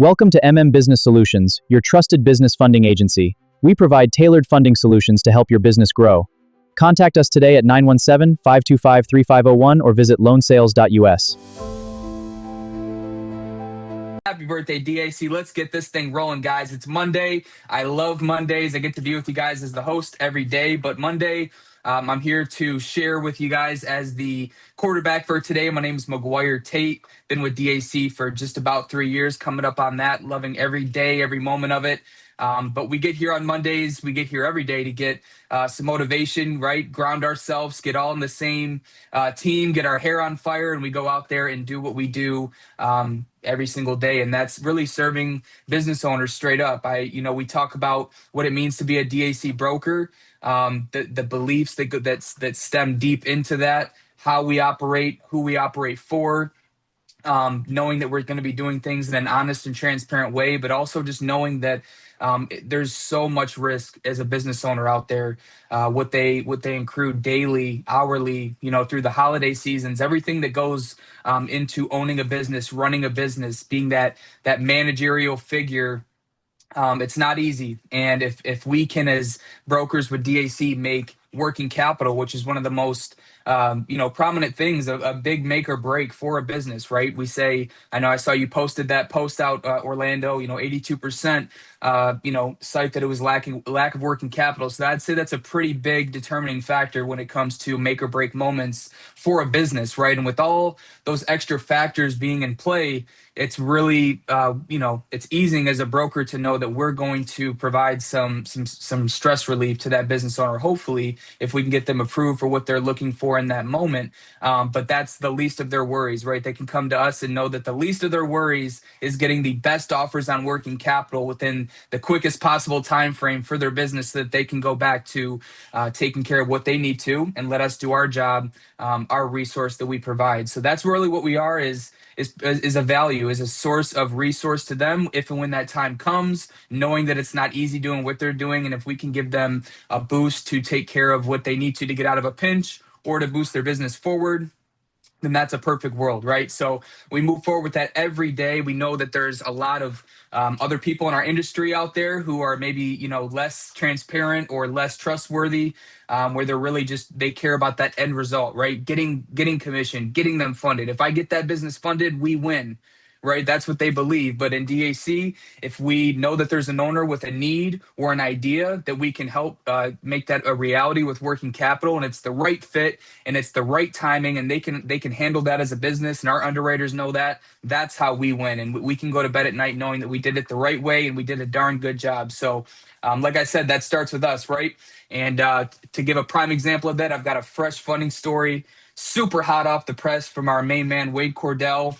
Welcome to Business Solutions, your trusted business funding agency. We provide tailored funding solutions to help your business grow. Contact us today at 917-525-3501 or visit loansales.us. Happy birthday, DAC. Let's get this thing rolling, guys. It's Monday. I love Mondays. I get to be with you guys as the host every day, but Monday, I'm here to share with you guys as the quarterback for today. My name is McGuire Tate. Been with DAC for just about 3 years, coming up on that. Loving every day, every moment of it. But we get here on Mondays. We get here every day to get some motivation, right? Ground ourselves, get all in the same team, get our hair on fire, and we go out there and do what we do every single day. And that's really serving business owners straight up. We talk about what it means to be a DAC broker, the beliefs that stem deep into that, how we operate, who we operate for. Knowing that we're going to be doing things in an honest and transparent way, but also just knowing that there's so much risk as a business owner out there. What they accrue daily, hourly, through the holiday seasons, everything that goes into owning a business, running a business, being that managerial figure. It's not easy. And if we can, as brokers with DAC, make working capital, which is one of the most prominent things, a big make or break for a business, right? We say, I know I saw you posted that post out, Orlando, 82%, cite that it was lack of working capital. So I'd say that's a pretty big determining factor when it comes to make or break moments for a business, right? And with all those extra factors being in play, it's really, it's easing as a broker to know that we're going to provide some stress relief to that business owner, hopefully, if we can get them approved for what they're looking for in that moment. But that's the least of their worries, right? They can come to us and know that the least of their worries is getting the best offers on working capital within the quickest possible time frame for their business, so that they can go back to taking care of what they need to and let us do our job, our resource that we provide. So that's really what we are, is a value, is a source of resource to them if and when that time comes, knowing that it's not easy doing what they're doing. And if we can give them a boost to take care of what they need to get out of a pinch or to boost their business forward, then that's a perfect world, right? So we move forward with that every day. We know that there's a lot of other people in our industry out there who are maybe, less transparent or less trustworthy, where they're really they care about that end result, right? Getting commission, getting them funded. If I get that business funded, we win. Right, that's what they believe. But in DAC, if we know that there's an owner with a need or an idea that we can help make that a reality with working capital, and it's the right fit and it's the right timing, and they can handle that as a business, and our underwriters know that, that's how we win. And we can go to bed at night knowing that we did it the right way and we did a darn good job. So like I said, that starts with us, right? And to give a prime example of that, I've got a fresh funding story, super hot off the press, from our main man, Wade Cordell.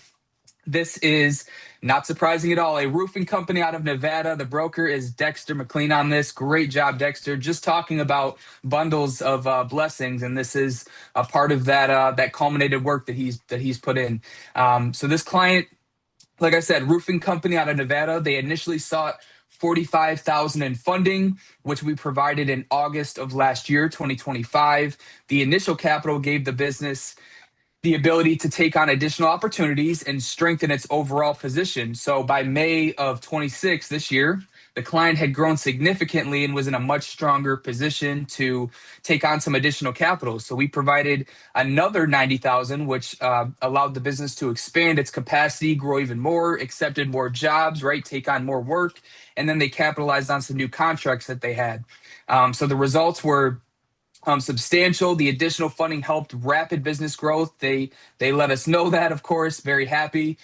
This is not surprising at all. A roofing company out of Nevada. The broker is Dexter McLean on this. Great job, Dexter. Just talking about bundles of blessings, and this is a part of that culminated work that he's put in. So this client, like I said, roofing company out of Nevada. They initially sought $45,000 in funding, which we provided in August of last year, 2025. The initial capital gave the business the ability to take on additional opportunities and strengthen its overall position. So by May of 26 this year, the client had grown significantly and was in a much stronger position to take on some additional capital. So we provided another $90,000, which allowed the business to expand its capacity, grow even more, accepted more jobs, right? Take on more work. And then they capitalized on some new contracts that they had. So the results were substantial. The additional funding helped rapid business growth. They let us know that, of course, very happy,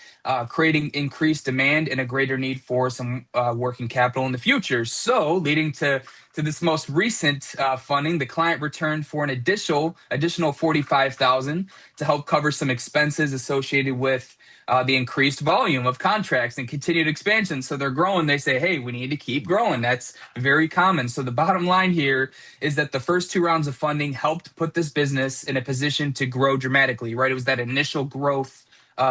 creating increased demand and a greater need for some working capital in the future. So leading to this most recent funding, the client returned for an additional $45,000 to help cover some expenses associated with the increased volume of contracts and continued expansion. So they're growing. They say, hey, we need to keep growing. That's very common. So the bottom line here is that the first 2 rounds of funding helped put this business in a position to grow dramatically, right? It was that initial growth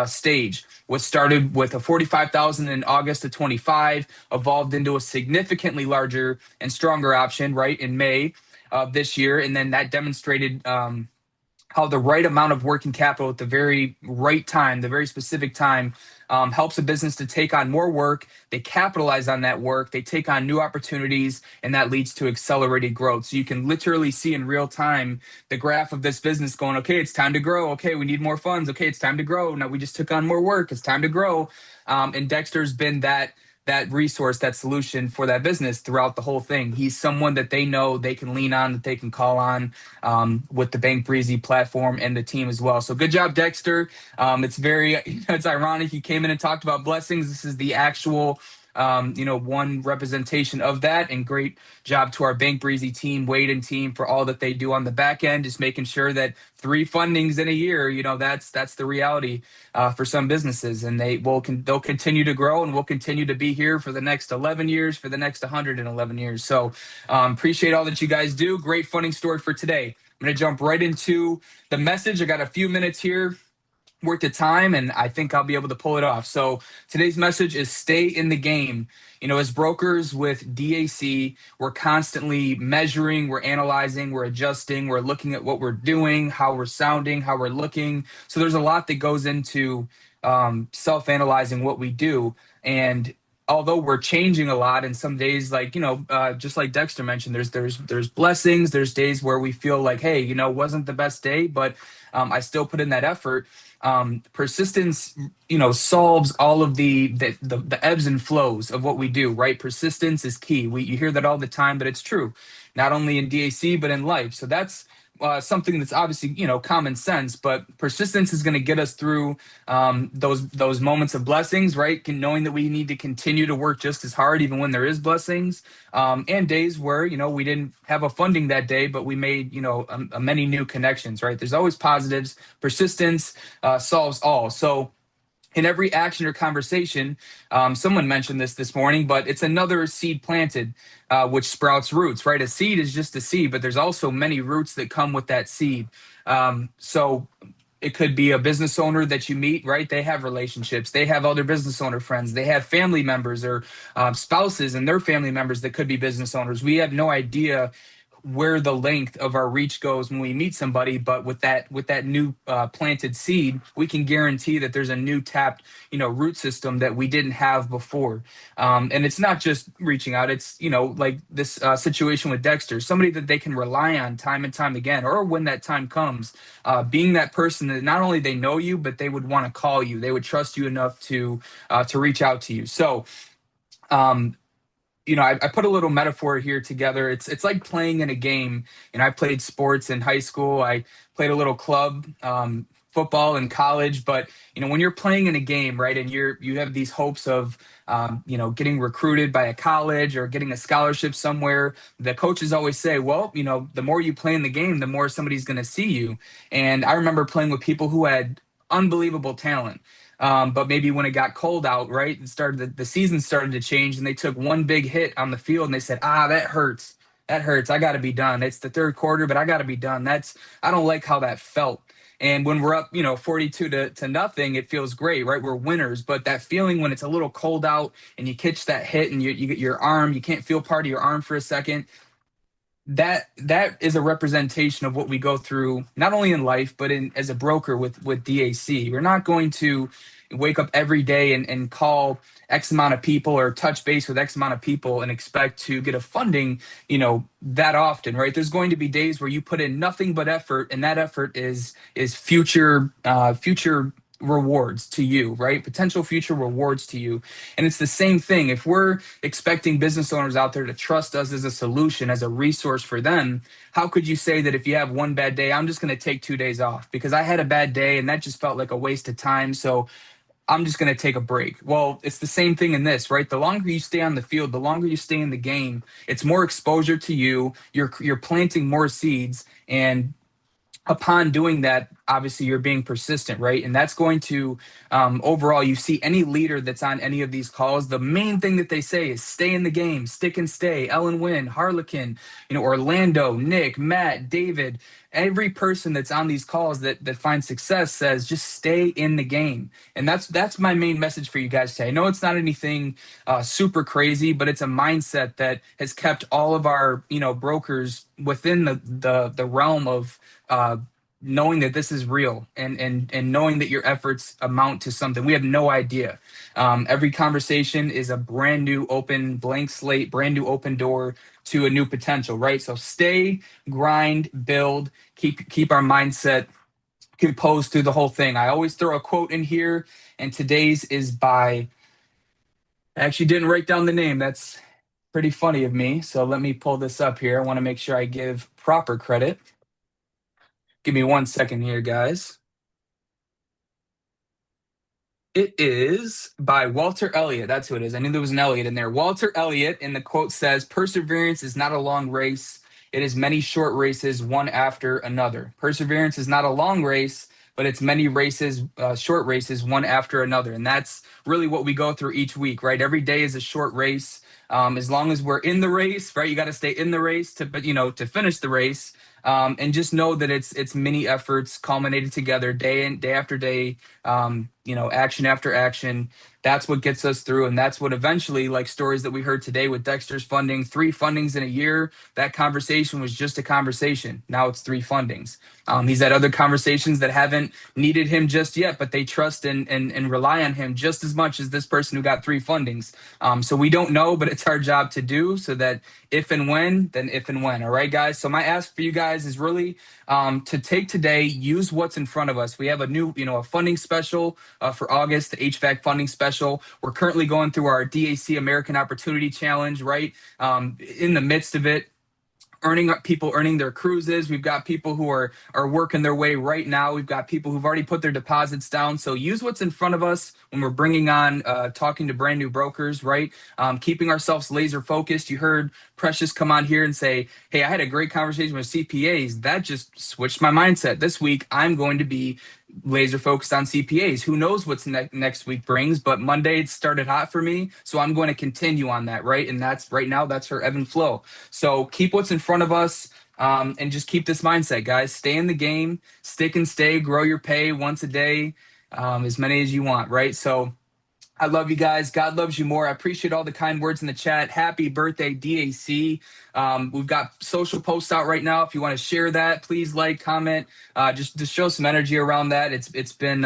stage, what started with a $45,000 in August of 25, evolved into a significantly larger and stronger option, right, in May of this year. And then that demonstrated how the right amount of working capital at the very right time, the very specific time, helps a business to take on more work. They capitalize on that work. They take on new opportunities, and that leads to accelerated growth. So you can literally see in real time the graph of this business going, okay, it's time to grow. Okay, we need more funds. Okay, it's time to grow. Now we just took on more work. It's time to grow. And Dexter's been that resource, that solution for that business throughout the whole thing. He's someone that they know they can lean on, that they can call on with the Bank Breezy platform and the team as well. So good job, Dexter. It's very, it's ironic you came in and talked about blessings. This is the actual one representation of that. And great job to our Bank Breezy team, Wade and team, for all that they do on the back end, just making sure that 3 fundings in a year, that's the reality for some businesses, and they'll continue to grow, and we'll continue to be here for the next 11 years, for the next 111 years. So appreciate all that you guys do. Great funding story for today. I'm going to jump right into the message. I got a few minutes here worth of time, and I think I'll be able to pull it off. So today's message is stay in the game. As brokers with DAC, we're constantly measuring, we're analyzing, we're adjusting, we're looking at what we're doing, how we're sounding, how we're looking. So there's a lot that goes into self-analyzing what we do. And although we're changing a lot, and some days, just like Dexter mentioned, there's blessings, there's days where we feel like, hey, wasn't the best day, but I still put in that effort. Persistence, solves all of the ebbs and flows of what we do, right? Persistence is key. You hear that all the time, but it's true, not only in DAC, but in life. So that's something that's obviously, common sense, but persistence is going to get us through those moments of blessings, right? Knowing that we need to continue to work just as hard, even when there is blessings, and days where, we didn't have a funding that day, but we made, many new connections, right? There's always positives. Persistence solves all. So in every action or conversation, someone mentioned this morning, but it's another seed planted, which sprouts roots, right? A seed is just a seed, but there's also many roots that come with that seed. So it could be a business owner that you meet, right? They have relationships. They have other business owner friends. They have family members or spouses and their family members that could be business owners. We have no idea where the length of our reach goes when we meet somebody, but with that new planted seed, we can guarantee that there's a new tapped root system that we didn't have before. And it's not just reaching out, it's like this situation with Dexter, somebody that they can rely on time and time again, or when that time comes, being that person that not only they know you, but they would want to call you, they would trust you enough to reach out to you. So I put a little metaphor here together. It's like playing in a game. I played sports in high school. I played a little club football in college. But when you're playing in a game, right, and you have these hopes of getting recruited by a college or getting a scholarship somewhere, the coaches always say, well, the more you play in the game, the more somebody's going to see you. And I remember playing with people who had unbelievable talent. But maybe when it got cold out, right, the season started to change, and they took one big hit on the field, and they said, that hurts. That hurts. I got to be done. It's the third quarter, but I got to be done. I don't like how that felt. And when we're up, 42 to nothing, it feels great, right? We're winners. But that feeling when it's a little cold out and you catch that hit and you get your arm, you can't feel part of your arm for a second. That is a representation of what we go through, not only in life, but as a broker with DAC. We're not going to wake up every day and call X amount of people or touch base with X amount of people and expect to get a funding, that often, right? There's going to be days where you put in nothing but effort, and that effort is future rewards to you, right? Potential future rewards to you. And it's the same thing. If we're expecting business owners out there to trust us as a solution, as a resource for them, how could you say that if you have one bad day, I'm just going to take 2 days off because I had a bad day and that just felt like a waste of time, so I'm just going to take a break? Well, it's the same thing in this, right? The longer you stay on the field, the longer you stay in the game, it's more exposure to you. You're planting more seeds, and upon doing that, obviously you're being persistent, right? And that's going to overall, you see any leader that's on any of these calls, the main thing that they say is stay in the game, stick and stay. Ellen Wynn, Harlequin, Orlando, Nick, Matt, David, every person that's on these calls that finds success says just stay in the game. And that's my main message for you guys today. I know it's not anything super crazy, but it's a mindset that has kept all of our brokers within the realm of knowing that this is real, and knowing that your efforts amount to something. We have no idea. Every conversation is a brand new open blank slate, brand new open door to a new potential, right? So stay, grind, build, keep our mindset composed through the whole thing. I always throw a quote in here, and today's is by, I actually didn't write down the name. That's pretty funny of me. So let me pull this up here. I want to make sure I give proper credit. Give me 1 second here, guys. It is by Walter Elliott. That's who it is. I knew there was an Elliott in there. Walter Elliott, and the quote says, "Perseverance is not a long race. It is many short races, one after another." Perseverance is not a long race, but it's many races, short races, one after another. And that's really what we go through each week, right? Every day is a short race. As long as we're in the race, right? You got to stay in the race to finish the race. And just know that it's many efforts culminated together, day after day, action after action. That's what gets us through. And that's what eventually, like stories that we heard today with Dexter's funding, 3 fundings in a year, that conversation was just a conversation. Now it's 3 fundings. He's had other conversations that haven't needed him just yet, but they trust and rely on him just as much as this person who got 3 fundings. So we don't know, but it's our job to do, so that if and when, then if and when. All right, guys. So my ask for you guys is really to take today, use what's in front of us. We have a new, a funding special for August, the HVAC funding special. We're currently going through our DAC American Opportunity Challenge, right? In the midst of it, earning their cruises. We've got people who are working their way right now. We've got people who've already put their deposits down. So use what's in front of us when we're bringing on talking to brand new brokers, right? Keeping ourselves laser focused. You heard Precious come on here and say, "Hey, I had a great conversation with CPAs. That just switched my mindset. This week I'm going to be laser focused on CPAs. Who knows what's next week brings, but Monday it started hot for me, so I'm going to continue on that, right?" And that's right now, that's her ebb and flow. So keep what's in front of us, and just keep this mindset, guys. Stay in the game, stick and stay, grow your pay once a day, as many as you want, right? So I love you guys. God loves you more. I appreciate all the kind words in the chat. Happy birthday, DAC. We've got social posts out right now. If you want to share that, please like, comment, just to show some energy around that. It's been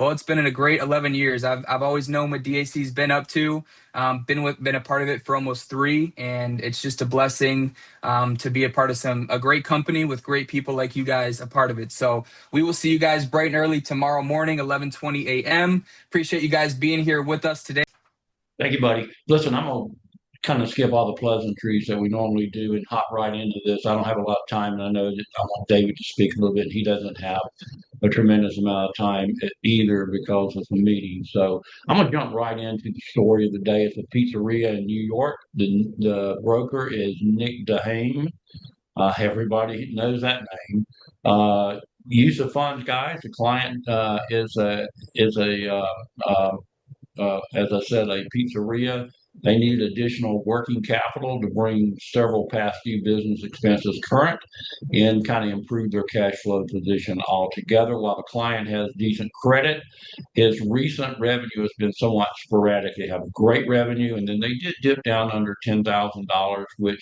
it's been in a great 11 years. I've always known what DAC's been up to. Been a part of it for almost 3, and it's just a blessing to be a part of a great company with great people like you guys a part of it. So we will see you guys bright and early tomorrow morning, 11:20 a.m. Appreciate you guys being here with us today. Thank you, buddy. Listen, I'm gonna kind of skip all the pleasantries that we normally do and hop right into this. I don't have a lot of time, and I know that I want David to speak a little bit. He doesn't have a tremendous amount of time either because of the meeting. So I'm gonna jump right into the story of the day. It's a pizzeria in New York. The broker is Nick DeHame. Everybody knows that name. Use of funds, guys. The client is a as I said, a pizzeria. They needed additional working capital to bring several past due business expenses current and kind of improve their cash flow position altogether. While the client has decent credit, his recent revenue has been somewhat sporadic. They have great revenue, and then they did dip down under $10,000, which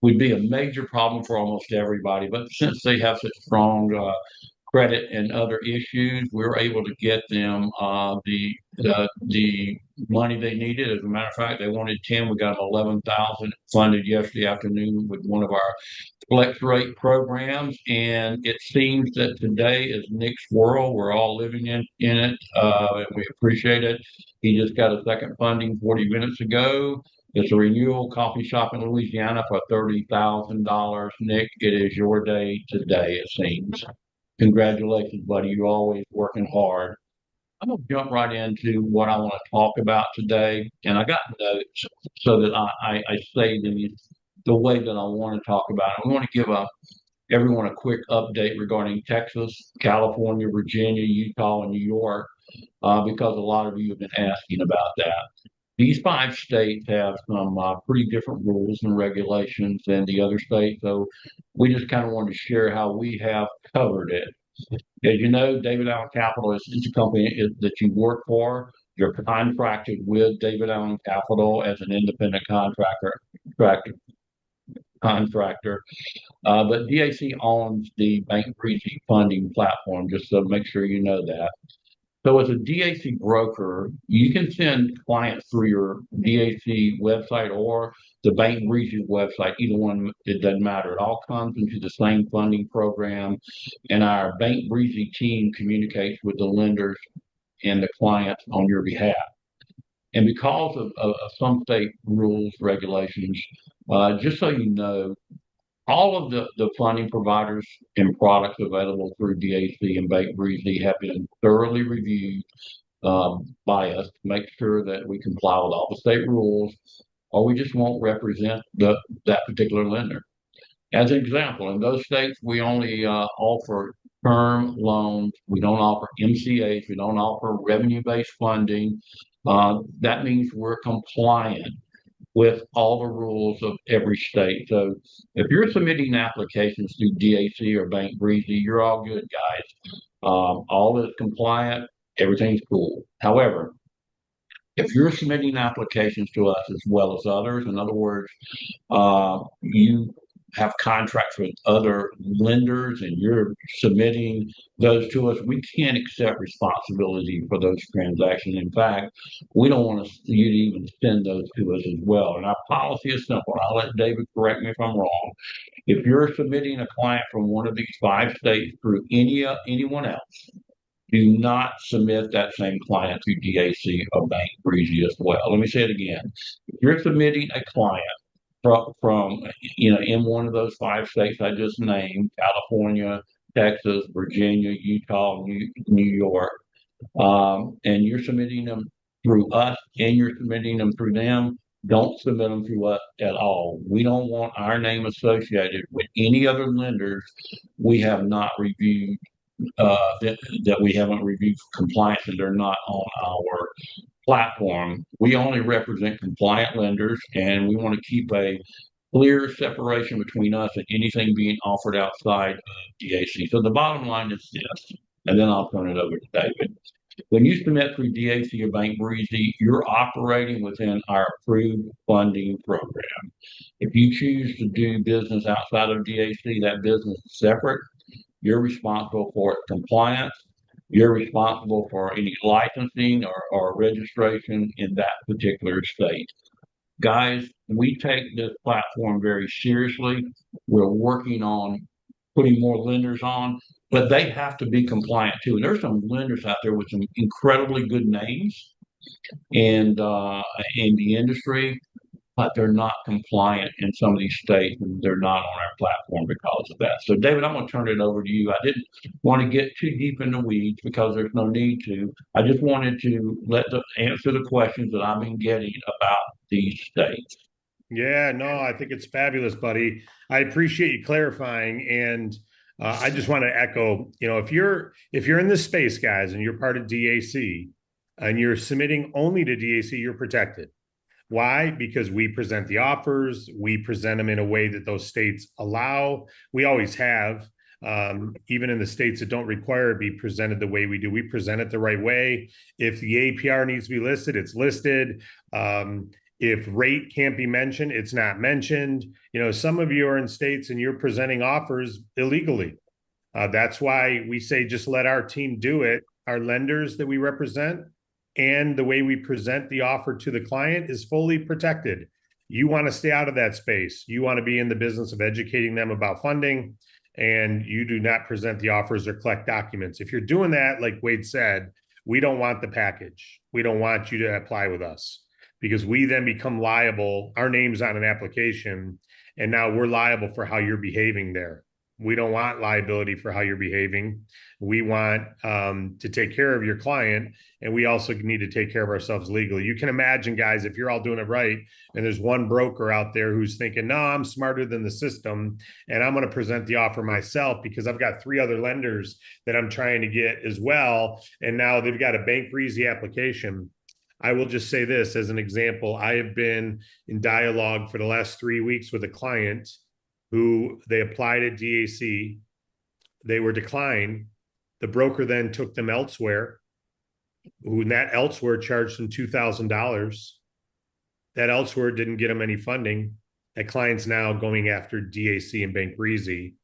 would be a major problem for almost everybody. But since they have such strong credit and other issues, we were able to get them the money they needed. As a matter of fact, they wanted 10. We got 11,000 funded yesterday afternoon with one of our flex rate programs, and it seems that today is Nick's world. We're all living in it, and we appreciate it. He just got a second funding 40 minutes ago. It's a renewal coffee shop in Louisiana for $30,000. Nick, it is your day today, it seems. Congratulations, buddy. You're always working hard. I'm going to jump right into what I want to talk about today. And I got notes so that I say the way that I want to talk about it. I want to give everyone a quick update regarding Texas, California, Virginia, Utah, and New York, because a lot of you have been asking about that. These 5 states have some pretty different rules and regulations than the other states. So we just kind of wanted to share how we have covered it. As you know, David Allen Capital is a company that you work for. You're contracted with David Allen Capital as an independent contractor. contractor. But DAC owns the Bank Breezy funding platform, just so make sure you know that. So as a DAC broker, you can send clients through your DAC website or the Bank Breezy website, either one, it doesn't matter. It all comes into the same funding program, and our Bank Breezy team communicates with the lenders and the clients on your behalf. And because of some state rules, regulations, just so you know, all of the funding providers and products available through DAC and Bank Breezy have been thoroughly reviewed by us to make sure that we comply with all the state rules, or we just won't represent that particular lender. As an example, in those states, we only offer term loans. We don't offer MCAs. We don't offer revenue-based funding. That means we're compliant with all the rules of every state. So if you're submitting applications through DAC or Bank Breezy, you're all good, guys. All is compliant, everything's cool. However, if you're submitting applications to us as well as others, in other words, you have contracts with other lenders and you're submitting those to us, we can't accept responsibility for those transactions. In fact, we don't want you to even send those to us as well. And our policy is simple. I'll let David correct me if I'm wrong. If you're submitting a client from one of these 5 states through anyone else, do not submit that same client to DAC or Bank Breezy as well. Let me say it again. If you're submitting a client from in one of those 5 states I just named, California, Texas, Virginia, Utah, New York, and you're submitting them through us and you're submitting them through them, don't submit them through us at all. We don't want our name associated with any other lenders we have not reviewed, that we haven't reviewed compliance and they're not on our platform. We only represent compliant lenders, and we want to keep a clear separation between us and anything being offered outside of DAC. So the bottom line is this, and then I'll turn it over to David. When you submit through DAC or Bank Breezy, you're operating within our approved funding program. If you choose to do business outside of DAC, that business is separate. You're responsible for its compliance. You're responsible for any licensing or registration in that particular state. Guys, we take this platform very seriously. We're working on putting more lenders on, but they have to be compliant too. And there's some lenders out there with some incredibly good names and in the industry, but they're not compliant in some of these states, and they're not on our platform because of that. So, David, I'm going to turn it over to you. I didn't want to get too deep in the weeds because there's no need to. I just wanted to answer the questions that I've been getting about these states. Yeah, no, I think it's fabulous, buddy. I appreciate you clarifying, and I just want to echo. If you're in this space, guys, and you're part of DAC, and you're submitting only to DAC, you're protected. Why? Because we present the offers, we present them in a way that those states allow. We always have, even in the states that don't require it be presented the way we do. We present it the right way. If the APR needs to be listed, it's listed. If rate can't be mentioned, it's not mentioned. Some of you are in states and you're presenting offers illegally. That's why we say just let our team do it. Our lenders that we represent and the way we present the offer to the client is fully protected. You want to stay out of that space. You want to be in the business of educating them about funding, and you do not present the offers or collect documents. If you're doing that, like Wade said, we don't want the package. We don't want you to apply with us because we then become liable. Our name's on an application, and now we're liable for how you're behaving there. We don't want liability for how you're behaving. We want to take care of your client, and we also need to take care of ourselves legally. You can imagine, guys, if you're all doing it right, and there's one broker out there who's thinking, no, I'm smarter than the system, and I'm going to present the offer myself because I've got 3 other lenders that I'm trying to get as well, and now they've got a Bank Breezy application. I will just say this as an example. I have been in dialogue for the last 3 weeks with a client who they applied at DAC. They were declined. The broker then took them elsewhere, who that elsewhere charged them $2,000. That elsewhere didn't get them any funding. That client's now going after DAC and Bank Breezy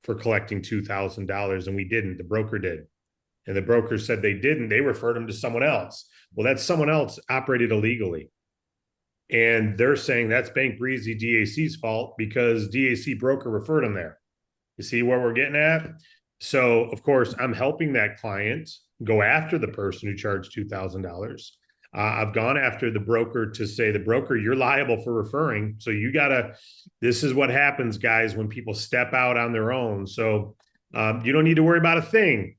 for collecting $2,000, and we didn't. The broker did. And the broker said they didn't. They referred him to someone else. Well, that someone else operated illegally. And they're saying that's Bank Breezy DAC's fault because DAC broker referred him there. You see where we're getting at? So, of course, I'm helping that client go after the person who charged $2,000. I've gone after the broker to say, the broker, you're liable for referring. So you got to, this is what happens, guys, when people step out on their own. So you don't need to worry about a thing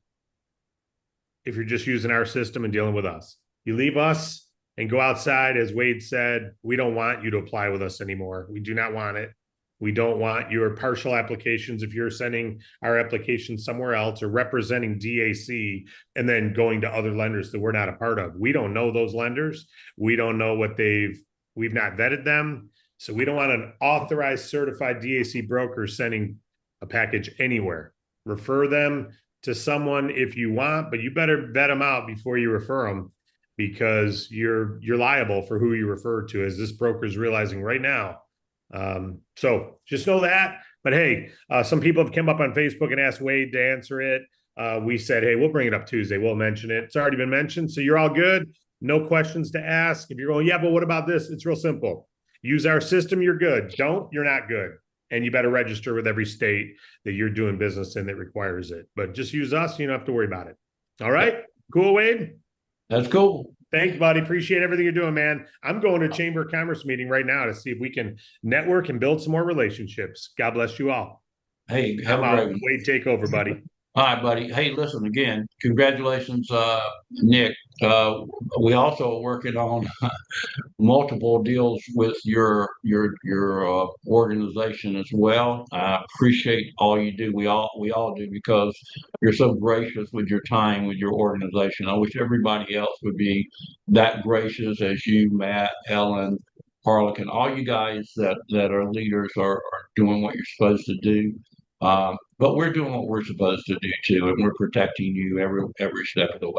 if you're just using our system and dealing with us. You leave us and go outside, as Wade said, we don't want you to apply with us anymore. We do not want it. We don't want your partial applications if you're sending our application somewhere else or representing DAC and then going to other lenders that we're not a part of. We don't know those lenders. We don't know what we've not vetted them. So we don't want an authorized certified DAC broker sending a package anywhere. Refer them to someone if you want, but you better vet them out before you refer them, because you're liable for who you refer to, as this broker is realizing right now. So just know that. But hey, some people have come up on Facebook and asked Wade to answer it. We said, hey, we'll bring it up Tuesday. We'll mention it. It's already been mentioned. So you're all good. No questions to ask. If you're going, yeah, but what about this? It's real simple. Use our system, you're good. Don't, you're not good. And you better register with every state that you're doing business in that requires it. But just use us. You don't have to worry about it. All right. Cool, Wade? That's cool. Thanks, buddy. Appreciate everything you're doing, man. I'm going to a Chamber of Commerce meeting right now to see if we can network and build some more relationships. God bless you all. Hey, have a great one. Wade, take over, buddy. All right, buddy. Hey, listen again. Congratulations, Nick. We also are working on multiple deals with your organization as well. I appreciate all you do. We all do, because you're so gracious with your time, with your organization. I wish everybody else would be that gracious as you, Matt, Ellen, Harlequin, all you guys that are leaders are doing what you're supposed to do. But we're doing what we're supposed to do too, and we're protecting you every step of the way.